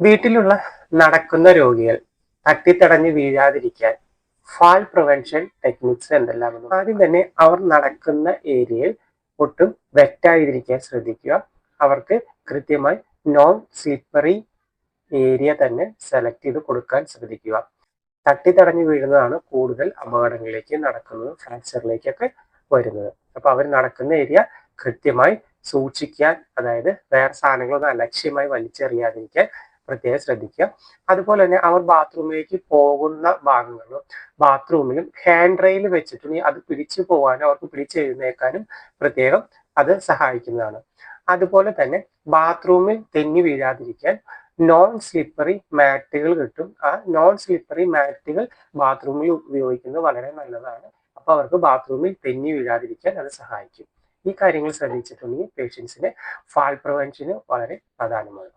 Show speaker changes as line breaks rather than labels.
വീട്ടിലുള്ള നടക്കുന്ന രോഗികൾ തട്ടിത്തടഞ്ഞ് വീഴാതിരിക്കാൻ ഫാൾ പ്രിവെൻഷൻ ടെക്നിക്സ് എന്തെല്ലാമെന്ന് ആദ്യം തന്നെ അവർ നടക്കുന്ന ഏരിയയിൽ ഒട്ടും വെറ്റായിരിക്കാൻ ശ്രദ്ധിക്കുക. അവർക്ക് കൃത്യമായി നോൺ സ്ലിപ്പറി ഏരിയ തന്നെ സെലക്ട് ചെയ്ത് കൊടുക്കാൻ ശ്രദ്ധിക്കുക. തട്ടിത്തടഞ്ഞു വീഴുന്നതാണ് കൂടുതൽ അപകടങ്ങളിലേക്ക് നടക്കുന്നത്, ഫ്രാക്ചറിലേക്കൊക്കെ വരുന്നത്. അപ്പൊ അവർ നടക്കുന്ന ഏരിയ കൃത്യമായി സൂക്ഷിക്കാൻ, അതായത് വേറെ സാധനങ്ങളൊന്നും അലക്ഷ്യമായി വലിച്ചെറിയാതിരിക്കാൻ പ്രത്യേകം ശ്രദ്ധിക്കുക. അതുപോലെ തന്നെ അവർ ബാത്റൂമിലേക്ക് പോകുന്ന ഭാഗങ്ങളിലും ബാത്റൂമിലും ഹാൻഡ് റെയിൽ വെച്ചിട്ടുണ്ടെങ്കിൽ അത് പിടിച്ചു പോകാനും അവർക്ക് പിടിച്ചെഴുന്നേക്കാനും പ്രത്യേകം അത് സഹായിക്കുന്നതാണ്. അതുപോലെ തന്നെ ബാത്റൂമിൽ തെന്നി വീഴാതിരിക്കാൻ നോൺ സ്ലിപ്പറി മാറ്റുകൾ കിട്ടും. ആ നോൺ സ്ലിപ്പറി മാറ്റുകൾ ബാത്റൂമിൽ ഉപയോഗിക്കുന്നത് വളരെ നല്ലതാണ്. അപ്പൊ അവർക്ക് ബാത്റൂമിൽ തെന്നി വീഴാതിരിക്കാൻ അത് സഹായിക്കും. ഈ കാര്യങ്ങൾ ശ്രദ്ധിച്ചിട്ടുണ്ടെങ്കിൽ പേഷ്യൻസിന്റെ ഫാൾ പ്രിവെൻഷന് വളരെ പ്രധാനമാണ്.